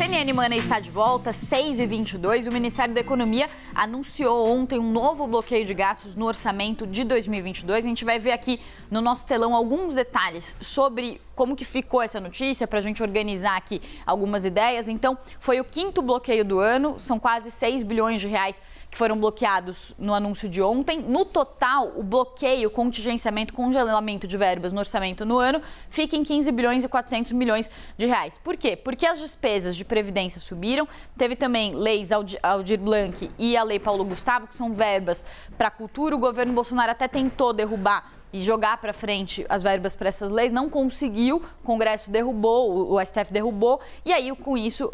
CNN Money está de volta, 6h22. O Ministério da Economia anunciou ontem um novo bloqueio de gastos no orçamento de 2022. A gente vai ver aqui no nosso telão alguns detalhes sobre como que ficou essa notícia, para a gente organizar aqui algumas ideias. Então, foi o 5º bloqueio do ano, são quase 6 bilhões de reais que foram bloqueados no anúncio de ontem. No total, o bloqueio, contingenciamento, congelamento de verbas no orçamento no ano fica em 15 bilhões e 400 milhões de reais. Por quê? Porque as despesas de previdência subiram, teve também leis Aldir Blanc e a Lei Paulo Gustavo, que são verbas para a cultura. O governo Bolsonaro até tentou derrubar e jogar para frente as verbas para essas leis, não conseguiu, o Congresso derrubou, o STF derrubou, e aí com isso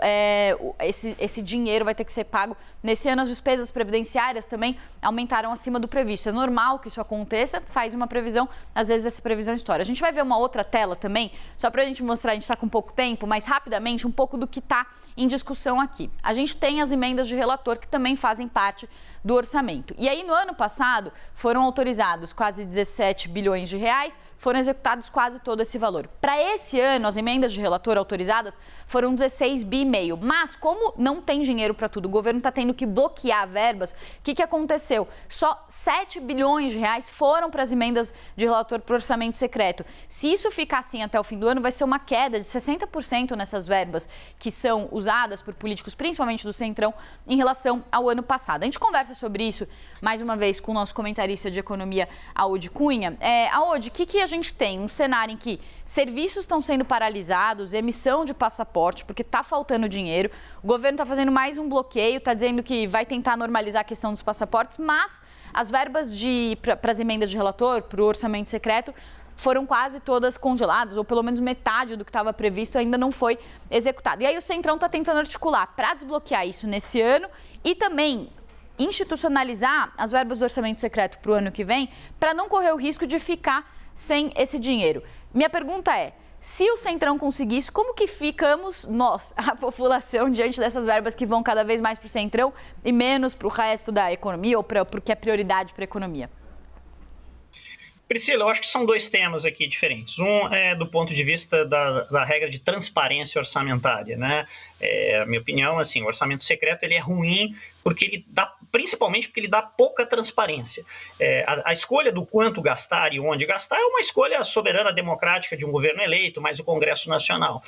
esse dinheiro vai ter que ser pago. Nesse ano as despesas previdenciárias também aumentaram acima do previsto. É normal que isso aconteça, faz uma previsão, às vezes essa previsão estoura. A gente vai ver uma outra tela também, só para a gente mostrar, a gente está com pouco tempo, mas rapidamente um pouco do que está em discussão aqui. A gente tem as emendas de relator que também fazem parte do orçamento. E aí no ano passado foram autorizados quase 17 bilhões de reais, foram executados quase todo esse valor. Para esse ano, as emendas de relator autorizadas foram 16,5 bi. Mas como não tem dinheiro para tudo, o governo está tendo que bloquear verbas, o que aconteceu? Só 7 bilhões de reais foram para as emendas de relator para o orçamento secreto. Se isso ficar assim até o fim do ano, vai ser uma queda de 60% nessas verbas que são usadas por políticos, principalmente do Centrão, em relação ao ano passado. A gente conversa sobre isso, mais uma vez, com o nosso comentarista de economia, Aode Cunha. Aode, o que a gente tem? Um cenário em que serviços estão sendo paralisados, emissão de passaporte, porque está faltando dinheiro. O governo está fazendo mais um bloqueio, está dizendo que vai tentar normalizar a questão dos passaportes, mas as verbas para as emendas de relator, para o orçamento secreto, foram quase todas congeladas, ou pelo menos metade do que estava previsto ainda não foi executado. E aí o Centrão está tentando articular para desbloquear isso nesse ano e também institucionalizar as verbas do orçamento secreto para o ano que vem, para não correr o risco de ficar sem esse dinheiro. Minha pergunta é, se o Centrão conseguir isso, como que ficamos nós, a população, diante dessas verbas que vão cada vez mais para o Centrão e menos para o resto da economia ou para o que é prioridade para a economia? Priscila, eu acho que são dois temas aqui diferentes. Um é do ponto de vista da regra de transparência orçamentária, né? A minha opinião, assim, o orçamento secreto ele é ruim porque ele dá, principalmente porque ele dá pouca transparência. A escolha do quanto gastar e onde gastar é uma escolha soberana democrática de um governo eleito, mais o Congresso Nacional.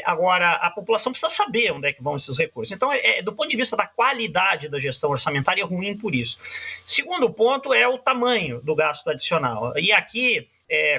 Agora, a população precisa saber onde é que vão esses recursos. Então, do ponto de vista da qualidade da gestão orçamentária, é ruim por isso. Segundo ponto é o tamanho do gasto adicional. E aqui,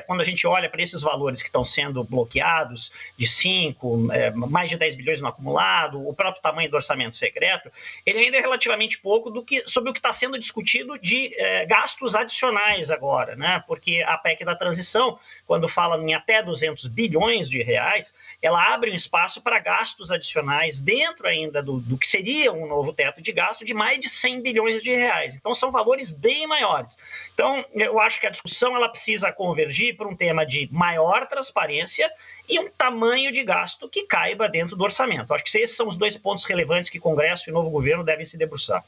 quando a gente olha para esses valores que estão sendo bloqueados, de 5, mais de 10 bilhões no acumulado, o próprio tamanho do orçamento secreto, ele ainda é relativamente pouco sobre o que está sendo discutido de gastos adicionais agora, né? Porque a PEC da transição, quando fala em até 200 bilhões de reais, ela abre um espaço para gastos adicionais dentro ainda do que seria um novo teto de gasto de mais de 100 bilhões de reais. Então, são valores bem maiores. Então, eu acho que a discussão ela precisa convergir para um tema de maior transparência e um tamanho de gasto que caiba dentro do orçamento. Acho que esses são os dois pontos relevantes que o Congresso e o novo governo devem se debruçar.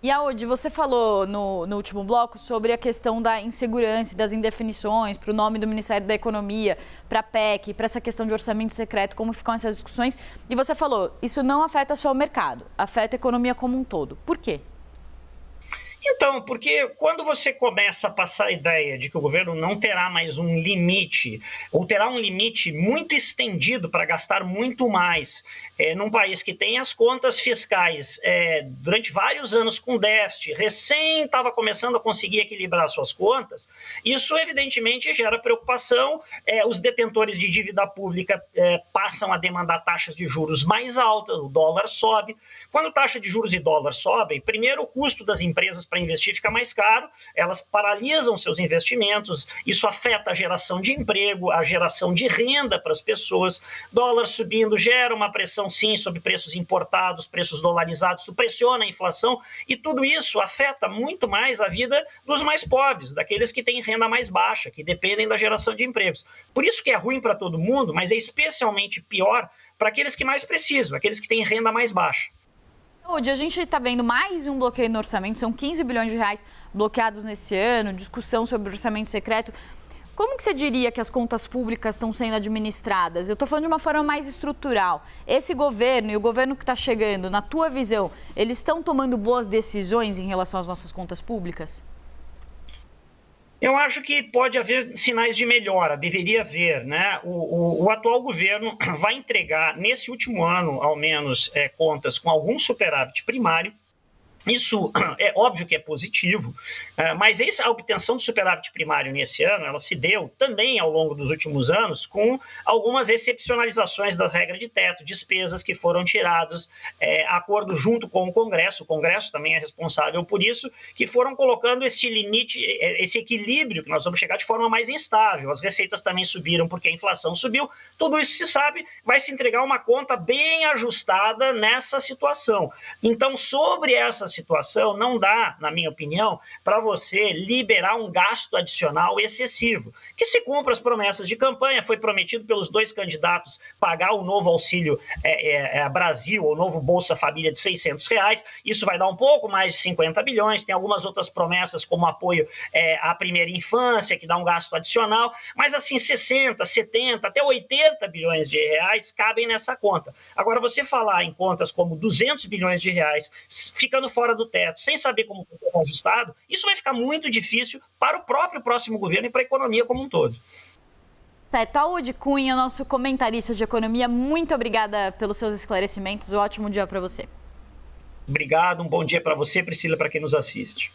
E, Aode, você falou no último bloco sobre a questão da insegurança e das indefinições para o nome do Ministério da Economia, para a PEC, para essa questão de orçamento secreto, como ficam essas discussões. E você falou, isso não afeta só o mercado, afeta a economia como um todo. Por quê? Então, porque quando você começa a passar a ideia de que o governo não terá mais um limite, ou terá um limite muito estendido para gastar muito mais, num país que tem as contas fiscais durante vários anos com déficit, recém estava começando a conseguir equilibrar suas contas, isso evidentemente gera preocupação, os detentores de dívida pública passam a demandar taxas de juros mais altas, o dólar sobe. Quando taxa de juros e dólar sobem, primeiro o custo das empresas para investir fica mais caro, elas paralisam seus investimentos, isso afeta a geração de emprego, a geração de renda para as pessoas, dólar subindo gera uma pressão sim sobre preços importados, preços dolarizados, isso pressiona a inflação e tudo isso afeta muito mais a vida dos mais pobres, daqueles que têm renda mais baixa, que dependem da geração de empregos. Por isso que é ruim para todo mundo, mas é especialmente pior para aqueles que mais precisam, aqueles que têm renda mais baixa. Hoje a gente está vendo mais um bloqueio no orçamento, são 15 bilhões de reais bloqueados nesse ano, discussão sobre o orçamento secreto. Como que você diria que as contas públicas estão sendo administradas? Eu estou falando de uma forma mais estrutural. Esse governo e o governo que está chegando, na tua visão, eles estão tomando boas decisões em relação às nossas contas públicas? Eu acho que pode haver sinais de melhora, deveria haver, né? O atual governo vai entregar, nesse último ano, ao menos, contas com algum superávit primário. Isso é óbvio que é positivo, mas a obtenção do superávit primário nesse ano, ela se deu também ao longo dos últimos anos com algumas excepcionalizações das regras de teto, despesas que foram tiradas, acordo junto com o Congresso também é responsável por isso, que foram colocando esse limite, esse equilíbrio que nós vamos chegar de forma mais instável. As receitas também subiram porque a inflação subiu, tudo isso se sabe, vai se entregar uma conta bem ajustada nessa situação. Então, sobre essa situação, não dá, na minha opinião, para você liberar um gasto adicional excessivo. Que se cumpra as promessas de campanha, foi prometido pelos dois candidatos pagar o novo Auxílio Brasil, o novo Bolsa Família de R$600, isso vai dar um pouco mais de 50 bilhões, tem algumas outras promessas como apoio à primeira infância, que dá um gasto adicional, mas assim, 60, 70, até 80 bilhões de reais cabem nessa conta. Agora, você falar em contas como 200 bilhões de reais, ficando fora do teto, sem saber como foi ajustado, isso vai ficar muito difícil para o próprio próximo governo e para a economia como um todo. Certo, Audi Cunha, nosso comentarista de economia, muito obrigada pelos seus esclarecimentos, um ótimo dia para você. Obrigado, um bom dia para você, Priscila, para quem nos assiste.